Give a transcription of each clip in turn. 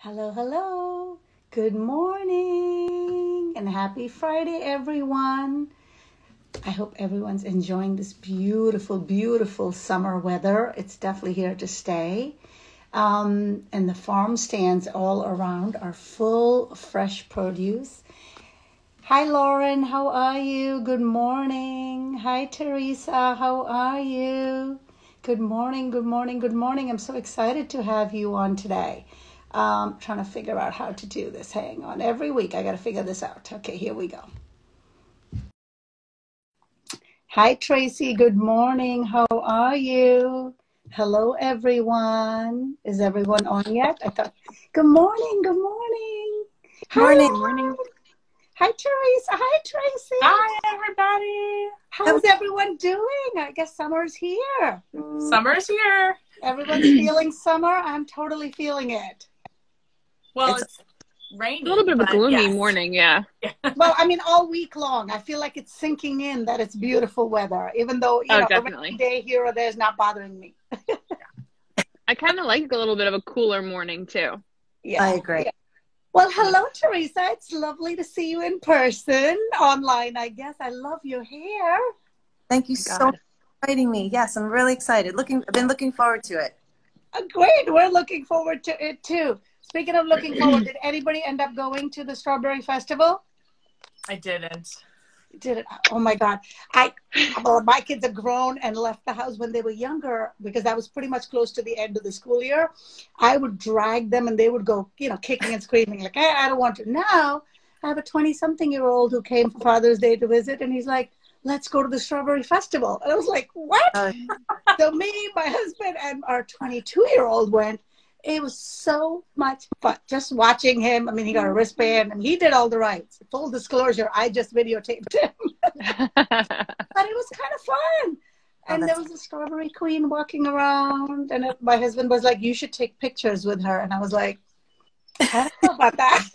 Hello, hello. Good morning and happy Friday, everyone. I hope everyone's enjoying this beautiful, beautiful summer weather. It's definitely here to stay. And the farm stands all around are full of fresh produce. Hi, Lauren. How are you? Good morning. Hi, Theresa. How are you? Good morning, good morning, good morning. I'm so excited to have you on today. Trying to figure out how to do this. Hang on. Every week I got to figure this out. Okay, here we go. Hi, Tracy. Good morning. How are you? Hello, everyone. Is everyone on yet? I thought, good morning. Good morning. Hi, Morning. Lauren. Hi, Theresa. Hi, Tracy. Hi, everybody. How's everyone doing? I guess summer's here. Summer's here. Everyone's feeling summer. I'm totally feeling it. Well, it's rainy. A little bit of a gloomy yes. morning, yeah. Well, I mean, all week long, I feel like it's sinking in that it's beautiful weather, even though, you know, definitely. a rainy day here or there is not bothering me. I kind of like a little bit of a cooler morning, too. Yeah, I agree. Yeah. Well, hello, Theresa. It's lovely to see you in person, online, I guess. I love your hair. Thank you so much for inviting me. Yes, I'm really excited. I've been looking forward to it. Great. We're looking forward to it, too. Speaking of looking forward, did anybody end up going to the Strawberry Festival? I didn't. Did it? Oh my God. Well, my kids are grown and left the house when they were younger because that was pretty much close to the end of the school year. I would drag them and they would go, you know, kicking and screaming like, I don't want to. Now I have a 20-something-year-old who came for Father's Day to visit and he's like, let's go to the Strawberry Festival. And I was like, what? So me, my husband, and our 22-year-old went. It was so much fun just watching him. I mean, he got a wristband and he did all the rights. Full disclosure, I just videotaped him. But it was kind of fun. And there was a strawberry queen walking around. And my husband was like, you should take pictures with her. And I was like, I don't know about that.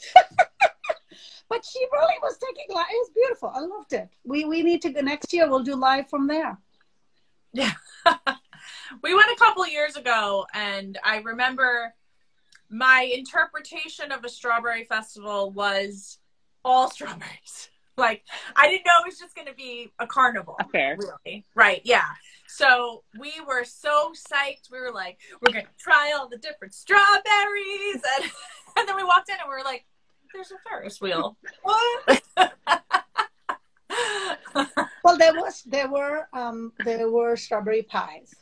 But she really was taking live. It was beautiful. I loved it. We need to go next year. We'll do live from there. Yeah. We went a couple years ago, and I remember my interpretation of a strawberry festival was all strawberries. Like, I didn't know it was just going to be a carnival. A fair. Really. Right, yeah. So we were so psyched. We were like, we're going to try all the different strawberries. And then we walked in, and we were like, there's a Ferris wheel. What? Well, there were strawberry pies.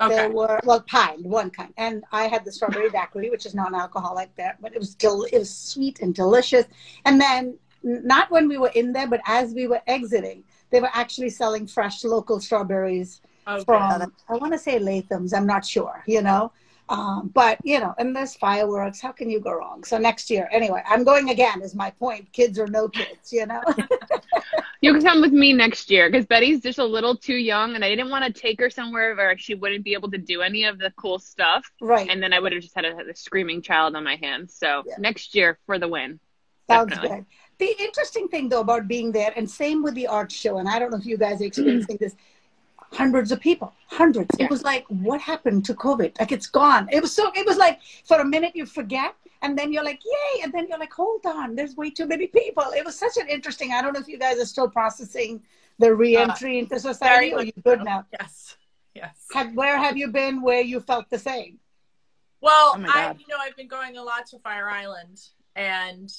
Okay. There were, well, pie, one kind. And I had the strawberry daiquiri, which is non-alcoholic there, but it was sweet and delicious. And then, not when we were in there, but as we were exiting, they were actually selling fresh local strawberries from, I want to say Latham's, I'm not sure, you know. But, you know, and there's fireworks. How can you go wrong? So next year, anyway, I'm going again is my point. Kids or no kids, you know. You can come with me next year because Betty's just a little too young and I didn't want to take her somewhere where she wouldn't be able to do any of the cool stuff. Right. And then I would have just had a screaming child on my hands. So next year for the win. Sounds Definitely. good. The interesting thing, though, about being there, and same with the art show, and I don't know if you guys are experiencing this, hundreds of people, hundreds. Yeah. It was like, what happened to COVID? Like, it's gone. It was like, for a minute you forget, and then you're like, yay, and then you're like, hold on, there's way too many people. It was such an interesting, I don't know if you guys are still processing the re-entry into society, or you good now? Yes. Where have you been where you felt the same? Well, I've been going a lot to Fire Island, and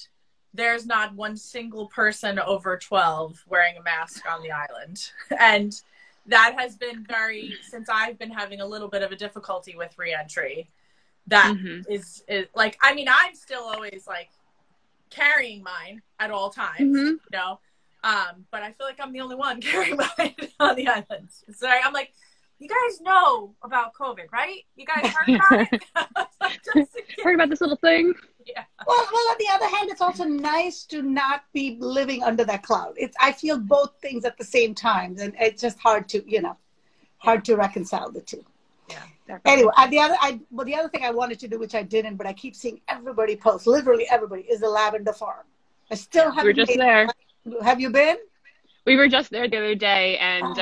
there's not one single person over 12 wearing a mask on the island. And that has been since I've been having a little bit of a difficulty with re-entry. That is like, I mean, I'm still always like carrying mine at all times, you know? But I feel like I'm the only one carrying mine on the island. So I'm like, you guys know about COVID, right? You guys heard about it? Heard about this little thing? Yeah. Well, on the other hand, it's also nice to not be living under that cloud. I feel both things at the same time, and it's just hard to reconcile the two. Yeah. Definitely. Anyway, the other thing I wanted to do, which I didn't, but I keep seeing everybody post, literally everybody, is the lavender farm. I still haven't. We were just there. Have you been? We were just there the other day, and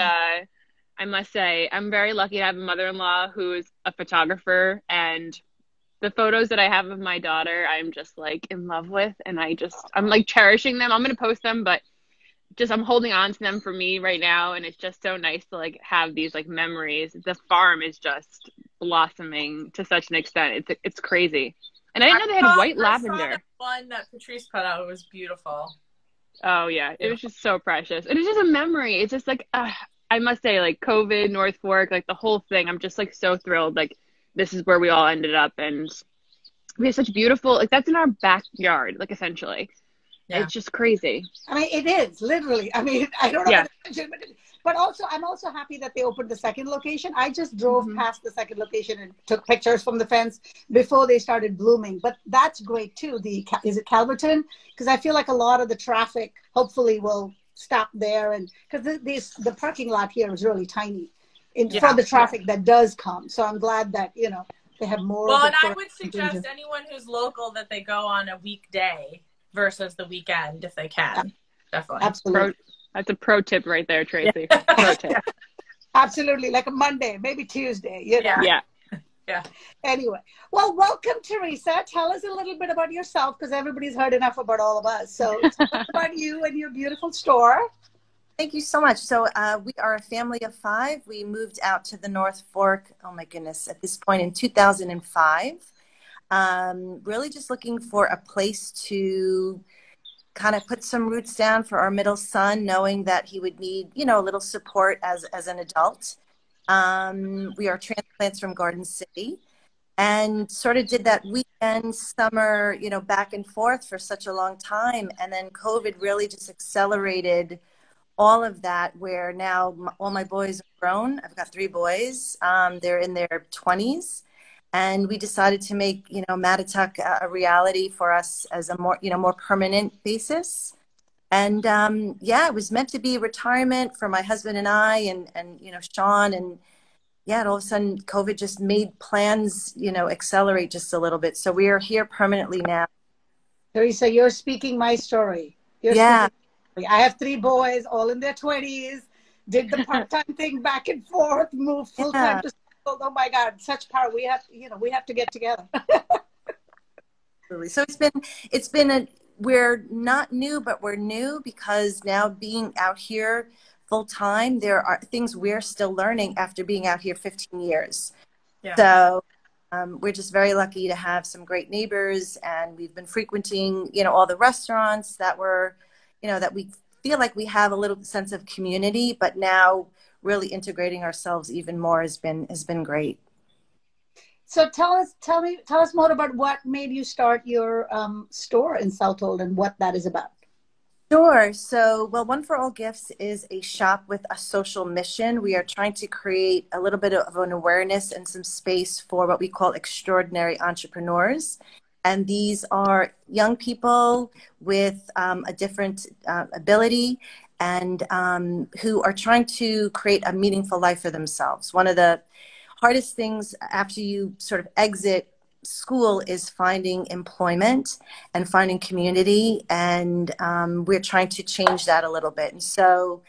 I must say, I'm very lucky to have a mother-in-law who is a photographer, and The photos that I have of my daughter, I'm just like in love with, and I'm like cherishing them. I'm gonna post them, but just I'm holding on to them for me right now, and it's just so nice to like have these like memories. The farm is just blossoming to such an extent. It's crazy. And I didn't know they had white lavender. I saw that one that Patrice put out. It was beautiful. Oh yeah, it was just so precious. And it's just a memory. It's just like I must say, like COVID, North Fork, like the whole thing. I'm just like so thrilled. Like this is where we all ended up, and we have such beautiful, like that's in our backyard, like essentially. Yeah. It's just crazy. I mean, it is literally. I mean, I don't know how to mention, but also I'm also happy that they opened the second location. I just drove past the second location and took pictures from the fence before they started blooming. But that's great too. Is it Calverton? Because I feel like a lot of the traffic hopefully will stop there, and because the parking lot here is really tiny for the traffic that does come. So I'm glad that they have more. Well, and I would suggest anyone who's local that they go on a weekday versus the weekend if they can. Definitely. Absolutely. That's a pro tip right there, Tracy. Pro tip. Absolutely. Like a Monday, maybe Tuesday, Yeah. Anyway, well, welcome, Theresa. Tell us a little bit about yourself, because everybody's heard enough about all of us. So tell us about you and your beautiful store. Thank you so much. So we are a family of 5. We moved out to the North Fork, oh my goodness, at this point in 2005. Really just looking for a place to kind of put some roots down for our middle son, knowing that he would need, a little support as an adult. We are transplants from Garden City, and sort of did that weekend, summer, back and forth for such a long time. And then COVID really just accelerated all of that, where now all my boys are grown. I've got 3 boys. They're in their 20s. And we decided to make, Mattituck a reality for us as a more permanent basis. And it was meant to be retirement for my husband and I, and Sean. And and all of a sudden COVID just made plans, accelerate just a little bit. So we are here permanently now. Theresa, you're speaking my story. I have 3 boys, all in their 20s, did the part-time thing back and forth, moved full-time to school. Oh my God, such power. We have to get together. So it's been we're not new, but we're new, because now being out here full-time, there are things we're still learning after being out here 15 years. Yeah. So we're just very lucky to have some great neighbors, and we've been frequenting, all the restaurants that that we feel like we have a little sense of community, but now really integrating ourselves even more has been great. So tell us more about what made you start your store in Southold and what that is about. Sure. So, One for All Gifts is a shop with a social mission. We are trying to create a little bit of an awareness and some space for what we call extraordinary entrepreneurs. And these are young people with a different ability, and who are trying to create a meaningful life for themselves. One of the hardest things after you sort of exit school is finding employment and finding community. And we're trying to change that a little bit. And so,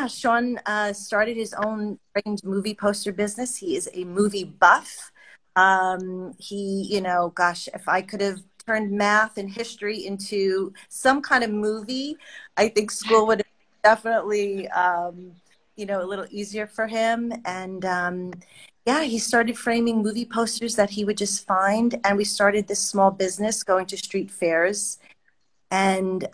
Sean started his own framed movie poster business. He is a movie buff. If I could have turned math and history into some kind of movie, I think school would have definitely, a little easier for him. And he started framing movie posters that he would just find. And we started this small business going to street fairs, and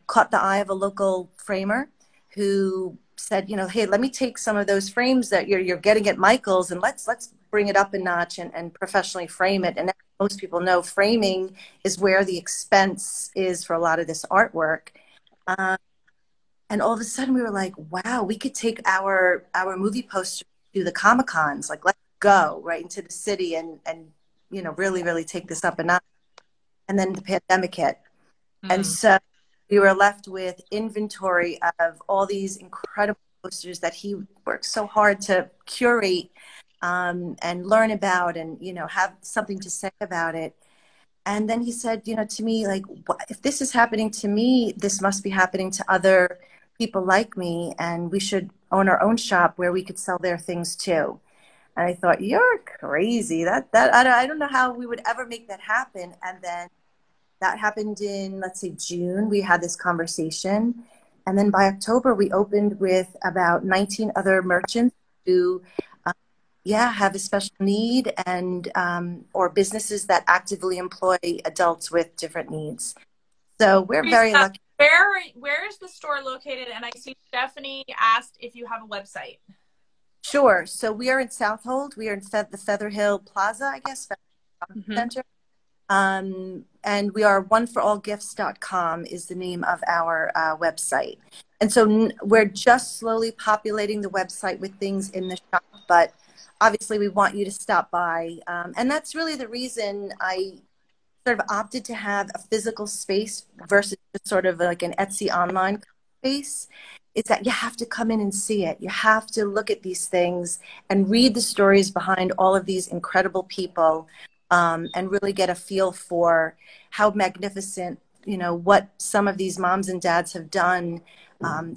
caught the eye of a local framer who said, hey, let me take some of those frames that you're getting at Michael's, and let's bring it up a notch and professionally frame it. And as most people know, framing is where the expense is for a lot of this artwork. And all of a sudden we were like, wow, we could take our movie posters to the Comic-Cons. Like, let's go right into the city and really, really take this up a notch. And then the pandemic hit. And so we were left with inventory of all these incredible posters that he worked so hard to curate and learn about, and, have something to say about it. And then he said, to me, like, if this is happening to me, this must be happening to other people like me, and we should own our own shop where we could sell their things too. And I thought, you're crazy. I don't know how we would ever make that happen. And then that happened in, let's say, June. We had this conversation. And then by October, we opened with about 19 other merchants who, have a special need and or businesses that actively employ adults with different needs. So we're very lucky. Where is the store located? And I see Stephanie asked if you have a website. Sure. So we are in Southold. We are in the Feather Hill Plaza, I guess, Center. And we are oneforallgifts.com is the name of our website. And so we're just slowly populating the website with things in the shop, but obviously we want you to stop by. And that's really the reason I sort of opted to have a physical space versus just sort of like an Etsy online space. Is that you have to come in and see it. You have to look at these things and read the stories behind all of these incredible people, and really get a feel for how magnificent, what some of these moms and dads have done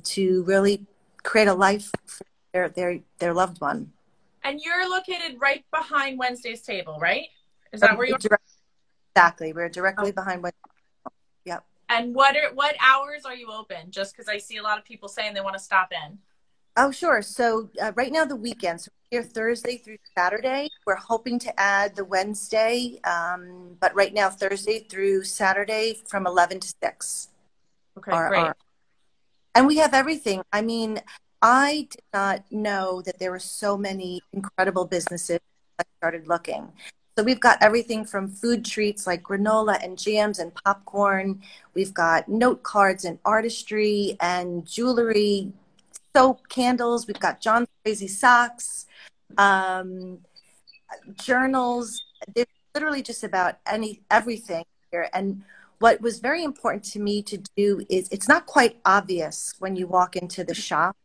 to really create a life for their loved one. And you're located right behind Wednesday's table, right? Is that where you are? Exactly. We're directly behind Wednesday's table. Yep. And what hours are you open? Just because I see a lot of people saying they want to stop in. Oh, sure. So right now the weekends, so we're here Thursday through Saturday. We're hoping to add the Wednesday, but right now Thursday through Saturday from 11 to 6. Okay, great. And we have everything. I mean, I did not know that there were so many incredible businesses. I started looking. So we've got everything from food treats like granola and jams and popcorn. We've got note cards and artistry and jewelry, soap, candles. We've got John's Crazy Socks, journals. There's literally just about everything here. And what was very important to me to do is it's not quite obvious when you walk into the shop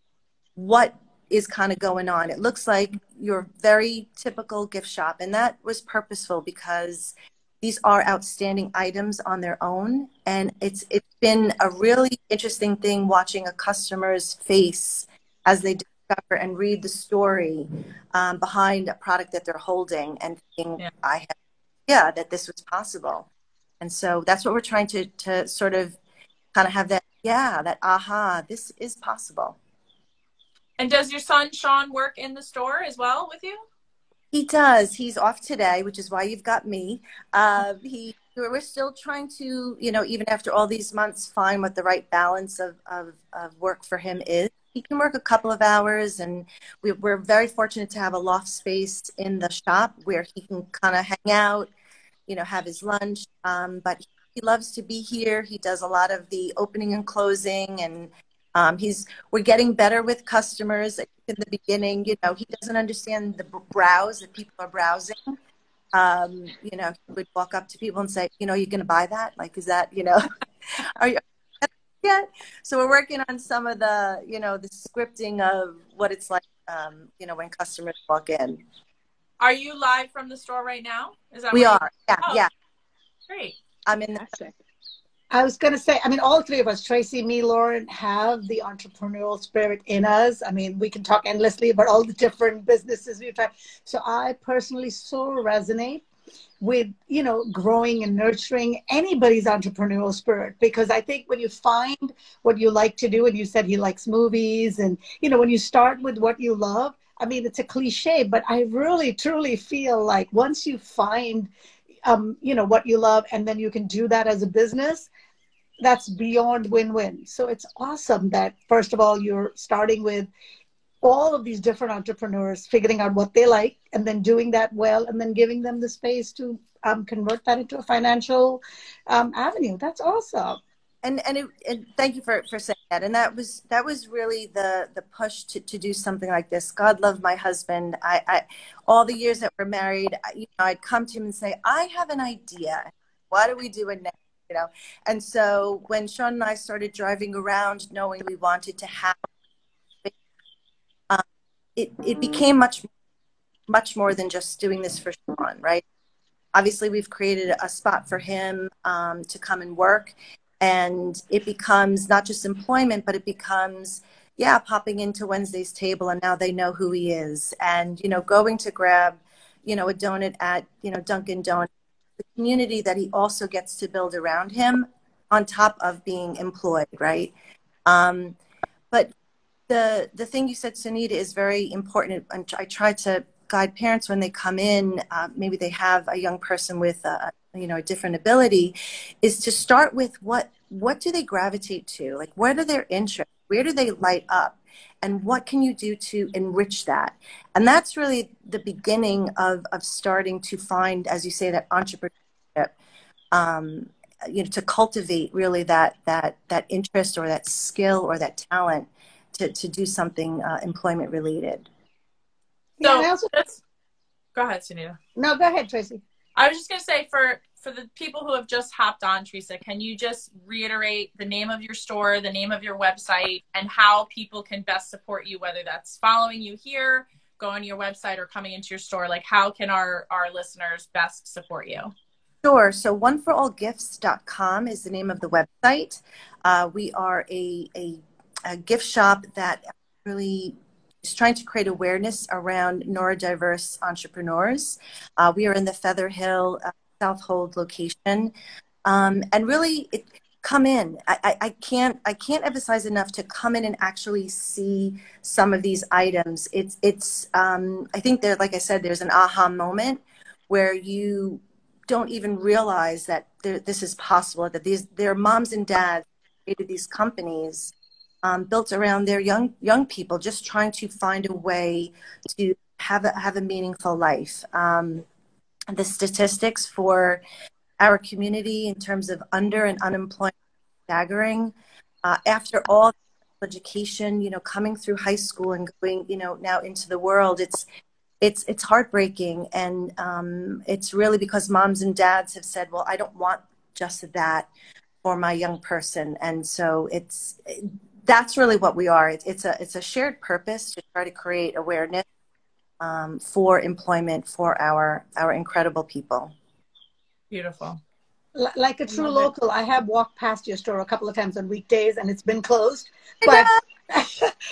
what is kind of going on. It looks like your very typical gift shop, and that was purposeful because these are outstanding items on their own, and it's been a really interesting thing watching a customer's face as they discover and read the story behind a product that they're holding and thinking, that this was possible. And so that's what we're trying to sort of kind of have that aha, this is possible. And does your son, Sean, work in the store as well with you? He does. He's off today, which is why you've got me. We're still trying to, even after all these months, find what the right balance of work for him is. He can work a couple of hours, and we're very fortunate to have a loft space in the shop where he can kind of hang out, have his lunch. But he loves to be here. He does a lot of the opening and closing, and we're getting better with customers. In the beginning, he doesn't understand the browse that people are browsing. He would walk up to people and say, you're going to buy that? Like, is that, are you yet? So we're working on some of the, the scripting of what it's like, when customers walk in. Are you live from the store right now? Is that we are? Yeah. Great. I'm in the I was going to say, all three of us, Tracy, me, Lauren, have the entrepreneurial spirit in us. We can talk endlessly about all the different businesses we've tried. So I personally so resonate with, growing and nurturing anybody's entrepreneurial spirit, because I think when you find what you like to do, and you said he likes movies, and, when you start with what you love, it's a cliche, but I really, truly feel like once you find what you love, and then you can do that as a business, that's beyond win-win. So it's awesome that, first of all, you're starting with all of these different entrepreneurs, figuring out what they like, and then doing that well, and then giving them the space to convert that into a financial avenue. That's awesome. And thank you for saying that. And that was really the push to do something like this. God love my husband. I all the years that we're married, I'd come to him and say, I have an idea. What are we doing next? And so when Sean and I started driving around, knowing we wanted to have, it became much more than just doing this for Sean, right? Obviously, we've created a spot for him to come and work. And it becomes not just employment, but it becomes, yeah, popping into Wednesday's table, and now they know who he is. And, going to grab, a donut at, Dunkin' Donuts, the community that he also gets to build around him on top of being employed, right? But the thing you said, Sunita, is very important. And I try to guide parents when they come in, maybe they have a young person with a different ability, is to start with what do they gravitate to? Like, what are their interests? Where do they light up? And what can you do to enrich that? And that's really the beginning of starting to find, as you say, that entrepreneurship, to cultivate really that interest or that skill or that talent to do something employment related. So yeah, go ahead, Sunita. No, go ahead, Tracy. I was just going to say, for the people who have just hopped on, Theresa, can you just reiterate the name of your store, the name of your website, and how people can best support you, whether that's following you here, going to your website, or coming into your store? Like, how can our listeners best support you? Sure. So oneforallgifts.com is the name of the website. We are a gift shop that really is trying to create awareness around neurodiverse entrepreneurs. We are in the Feather Hill, Southold location. And really, come in. I can't emphasize enough to come in and actually see some of these items. It's I think there, like I said, there's an aha moment where you don't even realize that this is possible, that their moms and dads created these companies built around their young people, just trying to find a way to have a meaningful life. The statistics for our community in terms of under and unemployment are staggering. After all education, coming through high school and going, now into the world, it's heartbreaking. And it's really because moms and dads have said, well, I don't want just that for my young person. And so that's really what we are. It's a shared purpose to try to create awareness for employment for our incredible people. Beautiful. Like a true local, I have walked past your store a couple of times on weekdays, and it's been closed. But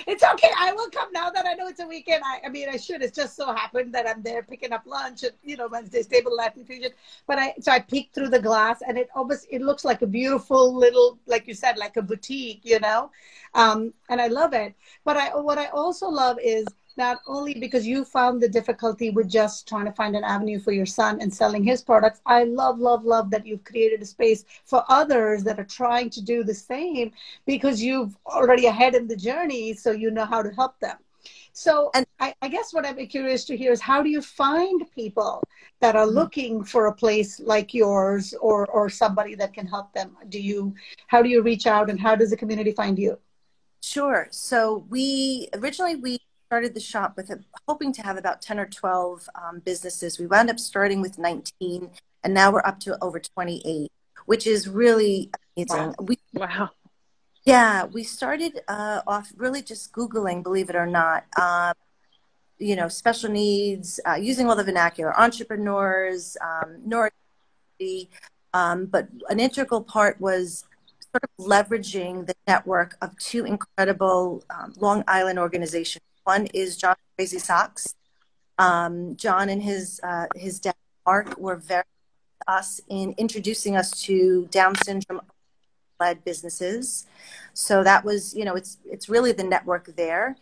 it's okay. I will come now that I know it's a weekend. I mean, I should. It's just so happened that I'm there picking up lunch at, Wednesday's Table Latin Fusion. But I peeked through the glass, and it looks like a beautiful little, like you said, like a boutique, and I love it. But what I also love is, not only because you found the difficulty with just trying to find an avenue for your son and selling his products, I love, love, love that you've created a space for others that are trying to do the same, because you've already ahead in the journey, so you know how to help them. So I guess what I'm curious to hear is, how do you find people that are looking for a place like yours, or somebody that can help them? How do you reach out, and how does the community find you? Sure. So we started the shop with hoping to have about 10 or 12 businesses. We wound up starting with 19, and now we're up to over 28, which is really amazing. Wow. Yeah, we started off really just Googling, believe it or not, special needs, using all the vernacular, entrepreneurs, neurodiversity, but an integral part was sort of leveraging the network of two incredible Long Island organizations. One is John Crazy Socks. John and his dad, Mark, were very us in introducing us to Down syndrome-led businesses. So that was, it's really the network there.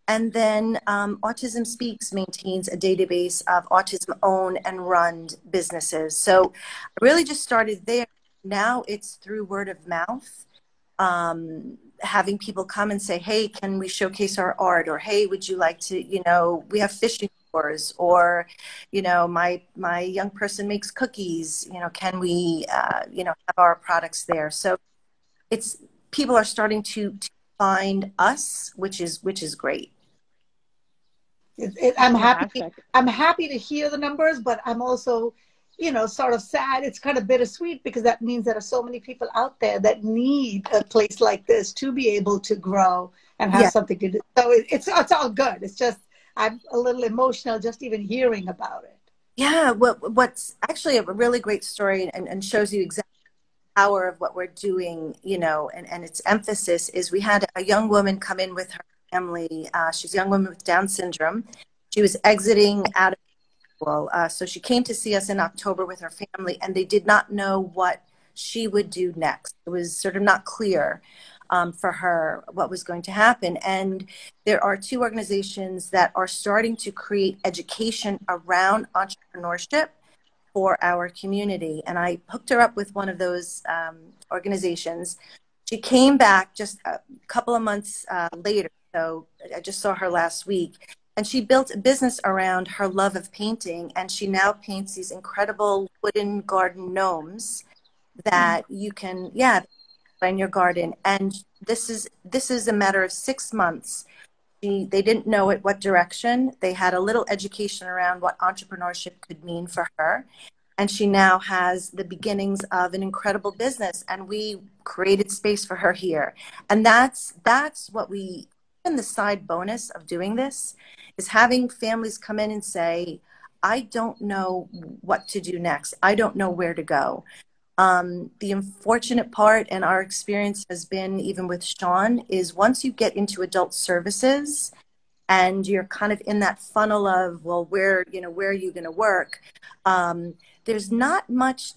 And then Autism Speaks maintains a database of autism-owned and run businesses. So I really just started there. Now it's through word of mouth. Having people come and say, hey, can we showcase our art? Or, hey, would you like to, we have fishing tours, or, my young person makes cookies, can we, have our products there? So people are starting to find us, which is great. I'm happy to hear the numbers, but I'm also, sort of sad. It's kind of bittersweet, because that means there are so many people out there that need a place like this to be able to grow and have something to do. So it's all good. It's just, I'm a little emotional just even hearing about it. Yeah. What's actually a really great story, and shows you exactly power of what we're doing, you know, and its emphasis is we had a young woman come in with her family. She's a young woman with Down syndrome. She was exiting out of school. So she came to see us in October with her family, and they did not know what she would do next. It was sort of not clear for her what was going to happen. And there are two organizations that are starting to create education around entrepreneurship for our community. And I hooked her up with one of those organizations. She came back just a couple of months later. So I just saw her last week. And she built a business around her love of painting. And she now paints these incredible wooden garden gnomes that you can, in your garden. And this is a matter of 6 months. They didn't know at what direction. They had a little education around what entrepreneurship could mean for her. And she now has the beginnings of an incredible business. And we created space for her here. And that's what we, and the side bonus of doing this is having families come in and say, I don't know what to do next. I don't know where to go. The unfortunate part, and our experience has been even with Sean, is once you get into adult services and you're kind of in that funnel of, well, where are you going to work? There's not much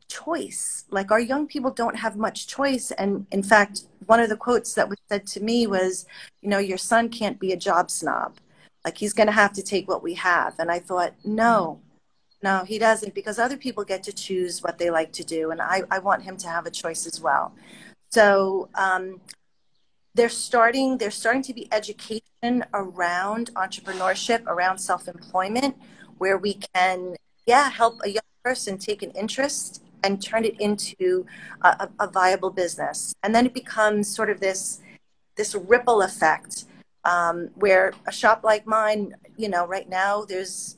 choice. Like, our young people don't have much choice. And in fact, one of the quotes that was said to me was, your son can't be a job snob. Like, he's going to have to take what we have. And I thought, no, he doesn't, because other people get to choose what they like to do. And I want him to have a choice as well. So there's starting to be education around entrepreneurship, around self-employment, where we can, help a young person take an interest and turn it into a viable business. And then it becomes sort of this ripple effect where a shop like mine, right now there's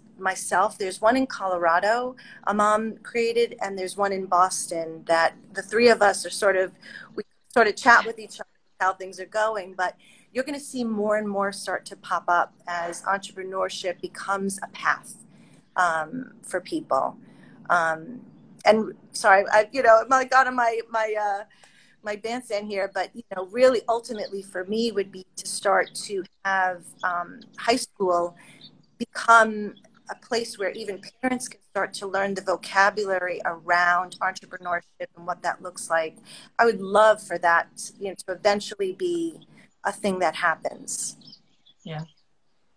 one in Colorado a mom created, and there's one in Boston that the three of us we sort of chat with each other how things are going. But you're going to see more and more start to pop up as entrepreneurship becomes a path for people. And sorry, I'm like out of my bandstand here, but really ultimately for me would be to start to have high school become a place where even parents can start to learn the vocabulary around entrepreneurship and what that looks like. I would love for that, to eventually be a thing that happens. Yeah.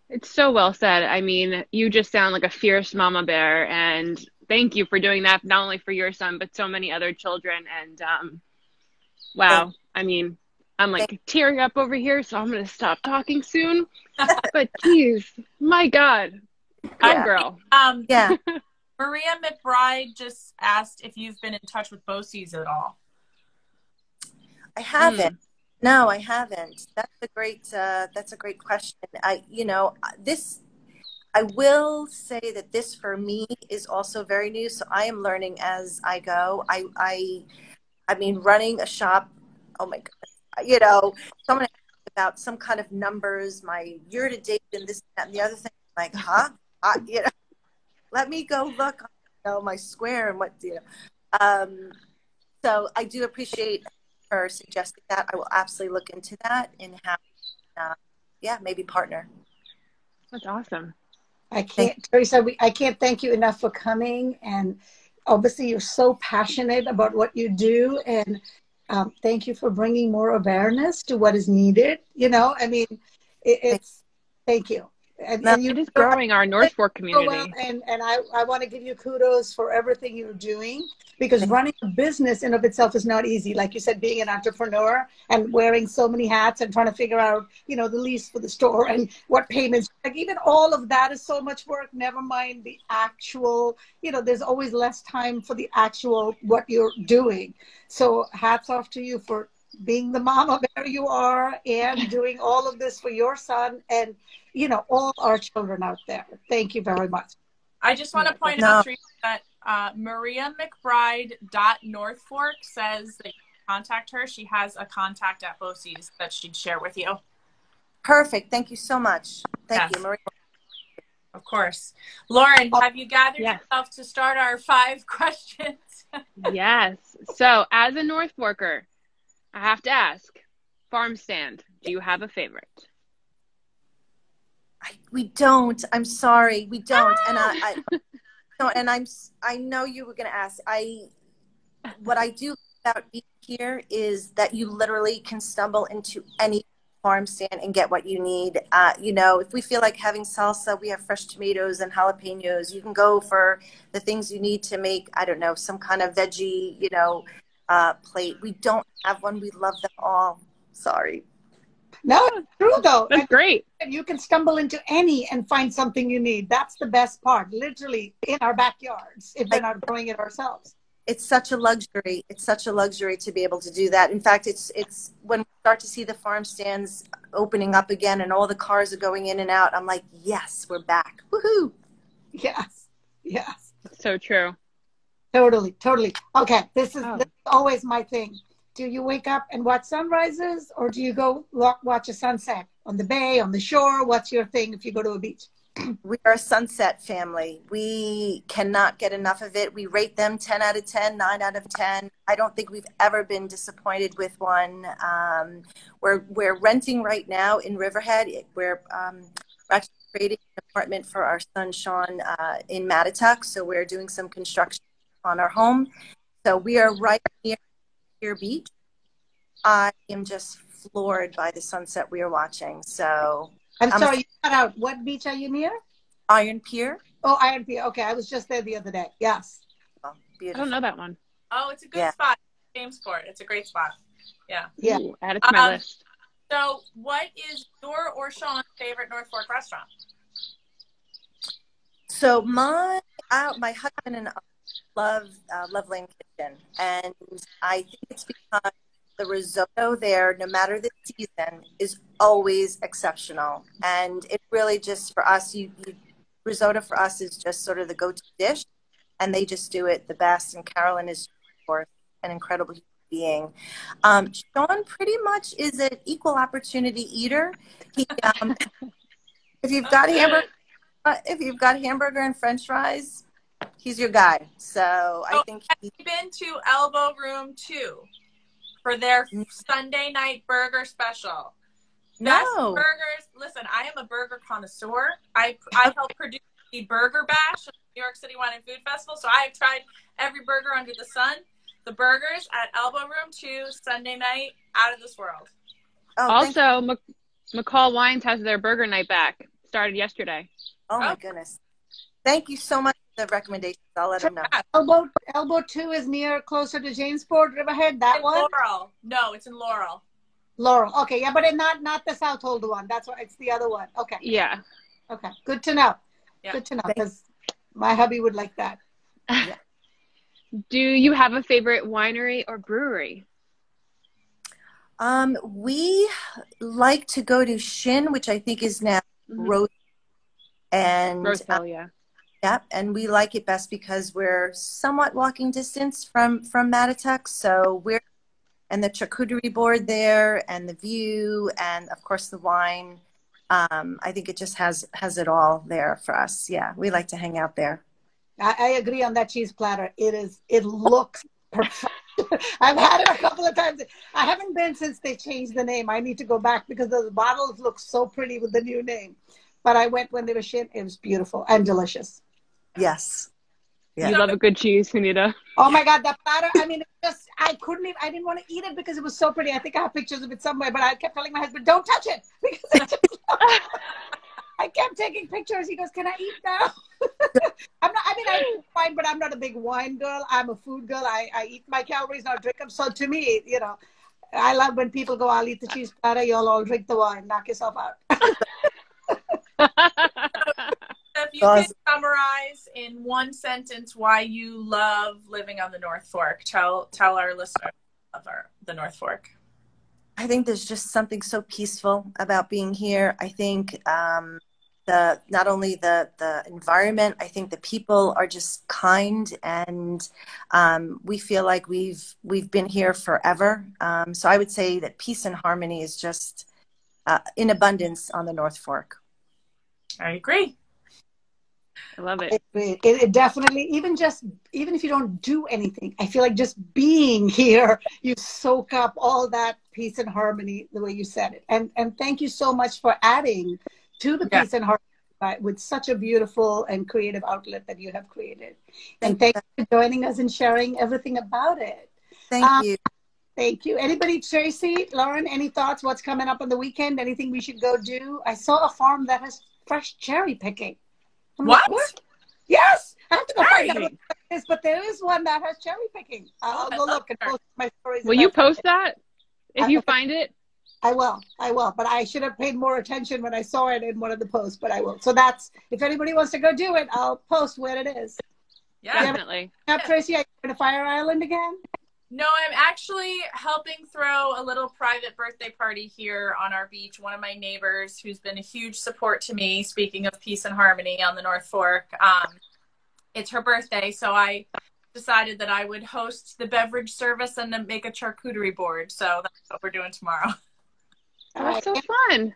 It's so well said. I mean, you just sound like a fierce mama bear, and thank you for doing that, not only for your son, but so many other children. And wow, I mean, I'm like tearing up over here, so I'm going to stop talking soon. But geez, my God. Girl. Maria McBride just asked if you've been in touch with BOCES at all. I haven't. No, I haven't. That's a great question. I will say that this for me is also very new, so I am learning as I go. I mean, running a shop, oh my God, someone asked about some kind of numbers, my year to date and this, that, and the other thing. I'm like, huh? Let me go look on my square and what, so I do appreciate her suggesting that. I will absolutely look into that and how, maybe partner. That's awesome. Theresa, I can't thank you enough for coming. And obviously you're so passionate about what you do. And thank you for bringing more awareness to what is needed. I mean, thank you. And it is growing our North Fork community. Well, and I want to give you kudos for everything you're doing, because running a business in of itself is not easy. Like you said, being an entrepreneur and wearing so many hats and trying to figure out, the lease for the store and what payments, like even all of that is so much work. Never mind the actual, there's always less time for the actual, what you're doing. So hats off to you for being the mama bear you are and doing all of this for your son and, all our children out there. Thank you very much. I just want to point out, Theresa, that mariamcbride.northfork says that you can contact her. She has a contact at BOCES that she'd share with you. Perfect. Thank you so much. Thank you, Maria. Of course. Lauren, have you gathered Yes. yourself to start our 5 questions? Yes. So, as a North Forker, I have to ask, farm stand, do you have a favorite? We don't. I'm sorry, we don't. And Ah! no, and I know you were going to ask. What I do about being here is that you literally can stumble into any farm stand and get what you need. You know, if we feel like having salsa, we have fresh tomatoes and jalapenos. You can go for the things you need to make, I don't know, some kind of veggie, you know, plate. We don't have one. We love them all. Sorry. No, it's true though. That's great. And you can stumble into any and find something you need. That's the best part, literally in our backyards, if we're not growing it ourselves. It's such a luxury. It's such a luxury to be able to do that. In fact, it's when we start to see the farm stands opening up again and all the cars are going in and out, I'm like, yes, we're back. Woohoo. Yes. Yes. So true. Totally. Totally. Okay. This is always my thing. Do you wake up and watch sunrises, or do you go watch a sunset on the bay, on the shore? What's your thing if you go to a beach? We are a sunset family. We cannot get enough of it. We rate them 10 out of 10, 9 out of 10. I don't think we've ever been disappointed with one. We're renting right now in Riverhead. We're actually creating an apartment for our son, Sean, in Mattituck. So we're doing some construction on our home. So we are right near Pier Beach. I am just floored by the sunset we are watching. So I'm sorry, you cut out. What beach are you near? Iron Pier. Oh, Iron Pier. Okay, I was just there the other day. Yes. Oh, beautiful. I don't know that one. Oh, it's a good spot. Jamesport. It's a great spot. Yeah. Yeah. Ooh, add it to my list. So, what is your or Sean's favorite North Fork restaurant? So my husband and I love Loveland Kitchen, and I think it's because the risotto there, no matter the season, is always exceptional. And it really just, for us, risotto for us is just sort of the go-to dish, and they just do it the best. And Carolyn is, of course, an incredible human being. Sean pretty much is an equal opportunity eater. He, if you've got hamburger and French fries, he's your guy. So I think have you been to Elbow Room 2 for their Sunday night burger special? Best burgers. Listen, I am a burger connoisseur. I helped produce the Burger Bash at the New York City Wine and Food Festival, so I have tried every burger under the sun. The burgers at Elbow Room 2 Sunday night, out of this world. Oh, also, McCall Wines has their burger night back. Started yesterday. Oh my goodness! Thank you so much for the recommendations. I'll let them know. Elbow 2 is closer to Jamesport, Riverhead. That one. Laurel. No, it's in Laurel. Laurel. Okay, yeah, but not the Southold one. That's why it's the other one. Okay. Yeah. Okay. Good to know. Yeah. Good to know, because my hubby would like that. Yeah. Do you have a favorite winery or brewery? We like to go to Shin, which I think is now Rose, and Roseville, yeah. Yeah, and we like it best because we're somewhat walking distance from Mattituck, so and the charcuterie board there, and the view, and of course the wine. I think it just has it all there for us. Yeah, we like to hang out there. I agree on that cheese platter. It looks perfect. I've had it a couple of times. I haven't been since they changed the name. I need to go back because those bottles look so pretty with the new name. But I went when they were shit. It was beautiful and delicious. Yes. Yeah. You love a good cheese, Sunita. Oh my God, that platter. I mean, I didn't want to eat it because it was so pretty. I think I have pictures of it somewhere, but I kept telling my husband, don't touch it. Because I kept taking pictures. He goes, can I eat now? I'm fine, but I'm not a big wine girl. I'm a food girl. I eat my calories, not drink them. So to me, I love when people go, I'll eat the cheese platter. Y'all all drink the wine. Knock yourself out. If you could summarize in one sentence why you love living on the North Fork, tell our listeners of the North Fork. I think there's just something so peaceful about being here. I think not only the environment, I think the people are just kind, and we feel like we've been here forever. So I would say that peace and harmony is just in abundance on the North Fork. I agree. I love it. It definitely, even if you don't do anything, I feel like just being here, you soak up all that peace and harmony the way you said it. And thank you so much for adding to the peace and harmony with such a beautiful and creative outlet that you have created. And thank you for joining us and sharing everything about it. Thank you. Thank you. Anybody, Tracy, Lauren, any thoughts? What's coming up on the weekend? Anything we should go do? I saw a farm that has fresh cherry picking. What? Yes, I have to go find out what it is, but there is one that has cherry picking. I'll go look and post my stories. Will you post that if you find it? I will, but I should have paid more attention when I saw it in one of the posts, but I will. So that's, if anybody wants to go do it, I'll post where it is. Yeah, definitely. Tracy, are you going to Fire Island again? No, I'm actually helping throw a little private birthday party here on our beach. One of my neighbors who's been a huge support to me, speaking of peace and harmony on the North Fork, it's her birthday, so I decided that I would host the beverage service and then make a charcuterie board. So that's what we're doing tomorrow. That's so fun.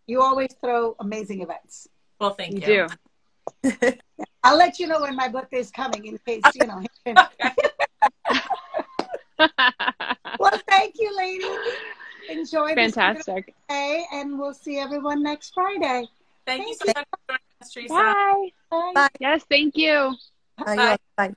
You always throw amazing events. Well, thank you. You do. I'll let you know when my birthday is coming in case, you know. Well, thank you, ladies. Enjoy Fantastic. Day, and we'll see everyone next Friday. Thank you so much for joining us, Theresa. Bye. Bye. Bye. Yes, thank you. Bye. Bye.